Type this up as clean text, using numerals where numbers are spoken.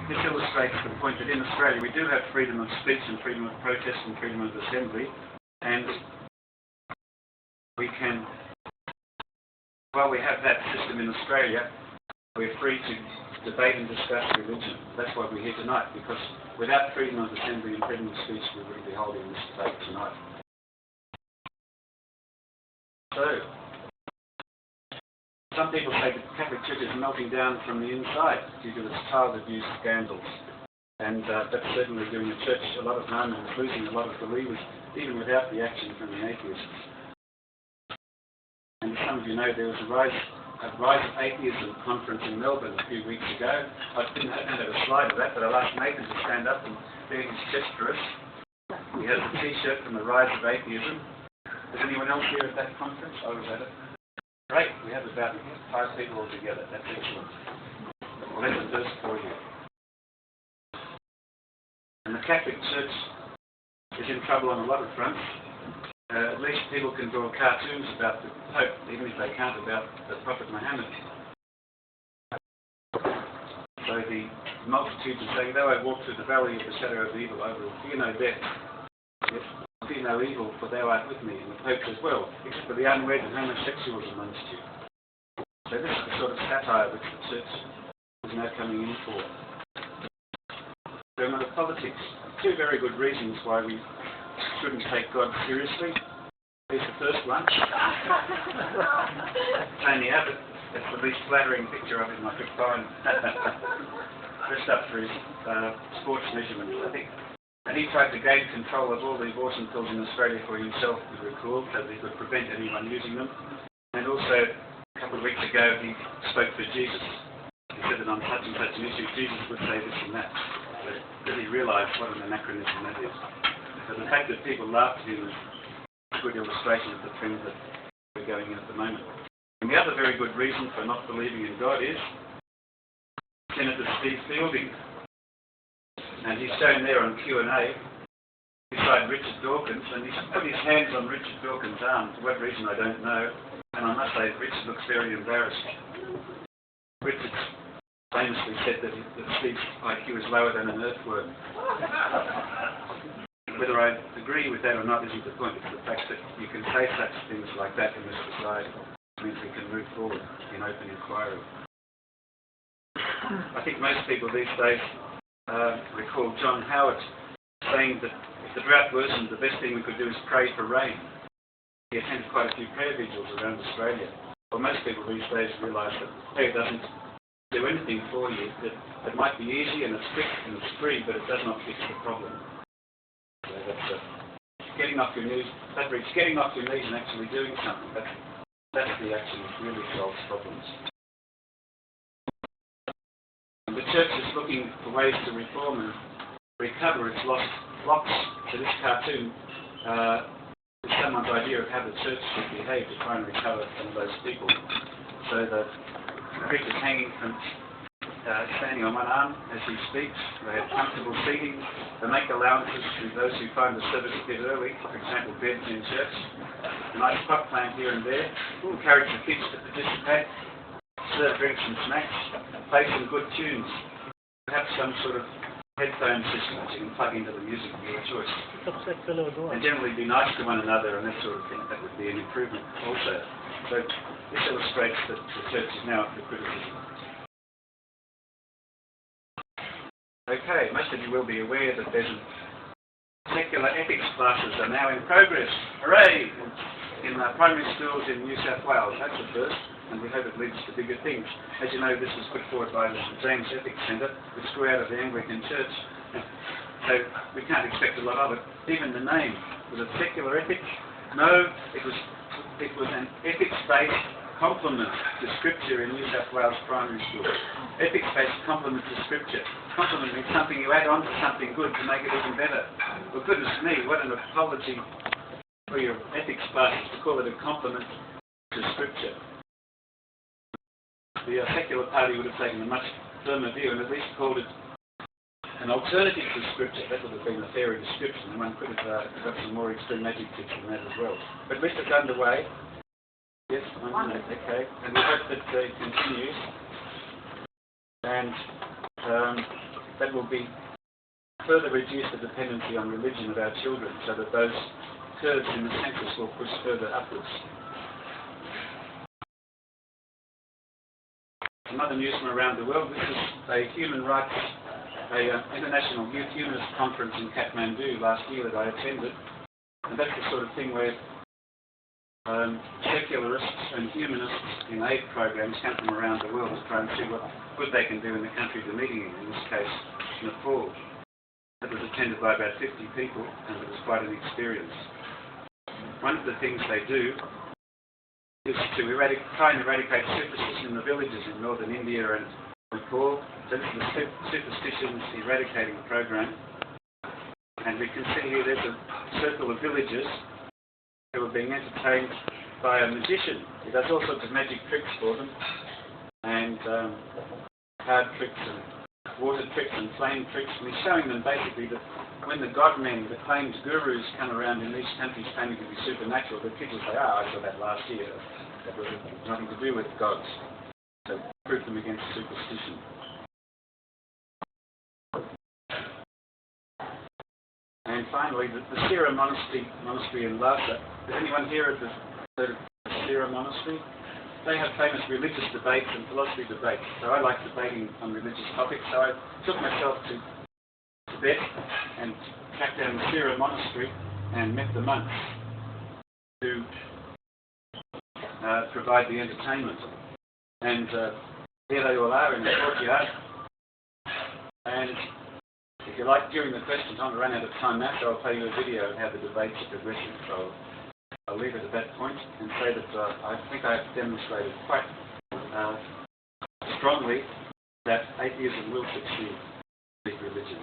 this illustrates the point that in Australia we do have freedom of speech and freedom of protest and freedom of assembly, and we can, while we have that system in Australia, we're free to debate and discuss religion. That's why we're here tonight, because without freedom of assembly and freedom of speech, we wouldn't be holding this debate tonight. So, some people say that the Catholic Church is melting down from the inside due to its child abuse scandals. And that's certainly doing the Church a lot of harm and losing a lot of believers, even without the action from the atheists. And as some of you know, there was a Rise of Atheism conference in Melbourne a few weeks ago. I don't have a slide of that, but I'll ask Nathan to stand up and do his chest for us. He has a t-shirt from the Rise of Atheism. Is anyone else here at that conference? I was at it. Great, we have about 5 people altogether. That's excellent. Well, that's a verse for you. And the Catholic Church is in trouble on a lot of fronts. At least people can draw cartoons about the Pope, even if they can't about the Prophet Muhammad. So the multitudes are saying, though I walk through the valley of the shadow of evil, I will fear no death. Yes, fear no evil, for thou art with me. And the Pope as well, except for the unwed and homosexuals amongst you. So this is the sort of satire which the Church is now coming in for. So another politics. 2 very good reasons why we shouldn't take God seriously. Here's the first one. Tony Abbott, that's the least flattering picture of him I could find. Dressed up for his sports measurements, I think. And he tried to gain control of all the abortion pills in Australia for himself, if you recall, so that he could prevent anyone using them. And also, a couple of weeks ago, he spoke for Jesus. He said that on such and such an issue, Jesus would say this and that. So did he realise what an anachronism that is? So the fact that people laugh at him is a good illustration of the trend that we're going in at the moment. And the other very good reason for not believing in God is Senator Steve Fielding. And he's shown there on Q&A beside Richard Dawkins, and he's put his hands on Richard Dawkins' arm. For what reason, I don't know. And I must say, Richard looks very embarrassed. Richard famously said that Steve's IQ is lower than an earthworm. Whether I agree with that or not isn't the point. It's the fact that you can say such things like that in this society. It means we can move forward in open inquiry. I think most people these days recall John Howard saying that if the drought worsened, the best thing we could do is pray for rain. He attended quite a few prayer vigils around Australia. Well, most people these days realise that prayer doesn't do anything for you. That it might be easy and it's quick and it's free, but it does not fix the problem. So that's getting off your knees. That reads getting off your knees and actually doing something. That's the action that really solves problems. And the Church is looking for ways to reform and recover its lost flocks. So this cartoon is someone's idea of how the Church should behave to try and recover some of those people. So the creature's hanging from standing on one arm as he speaks. They have comfortable seating. They make allowances to those who find the service a bit early, for example, beds in church. A nice pop plant here and there. Encourage the kids to participate. Serve drinks and snacks. Play some good tunes. Perhaps some sort of headphone system that you can plug into the music of your choice. Philo Agora. And generally be nice to one another and that sort of thing. That would be an improvement also. So this illustrates that the Church is now up for criticism. Okay, most of you will be aware that there's secular ethics classes are now in progress. Hooray! In primary schools in New South Wales. That's a first, and we hope it leads to bigger things. As you know, this was put forward by the St James Ethics Centre, which grew out of the Anglican Church. So we can't expect a lot of it. Even the name, was it secular ethics? No, it was an ethics-based complement to Scripture in New South Wales primary school. Ethics-based complement to Scripture. Complement means something you add on to something good to make it even better. Well, goodness me, what an apology for your ethics classes to call it a complement to Scripture. The secular party would have taken a much firmer view and at least called it an alternative to Scripture. That would have been a fairer description. One could have got some more extreme adjectives than that as well. But at least it's underway. Yes, 1 minute, okay. And we hope that it continues. And that will be further reduce the dependency on religion of our children, so that those curves in the census will push further upwards. Some other news from around the world. This is a international youth humanist conference in Kathmandu last year that I attended, and that's the sort of thing where secularists and humanists in aid programs come from around the world to try and see what good they can do in the country they're meeting in this case, Nepal. It was attended by about 50 people, and it was quite an experience. One of the things they do is to try and eradicate superstition in the villages in northern India and Nepal. So this is the Superstitions Eradicating Program. And we can see here there's a circle of villagers who are being entertained by a magician. He does all sorts of magic tricks for them, and card tricks and water tricks and flame tricks, and he's showing them basically that when the godmen, the claimed gurus, come around in these countries claiming to be supernatural, the kids will say, I saw that last year. That was nothing to do with gods. So prove them against superstition. And finally, the Sira Monastery in Lhasa. Is anyone here at the Sira Monastery? They have famous religious debates and philosophy debates. So I like debating on religious topics. So I took myself to Tibet and tracked down the Sira Monastery and met the monks who provide the entertainment. And here they all are in the courtyard. And if you like, during the question time, to run out of time now, so I'll play you a video of how the debates are progressing. So I'll leave it at that point and say that I think I have demonstrated quite strongly that atheism will succeed with religion.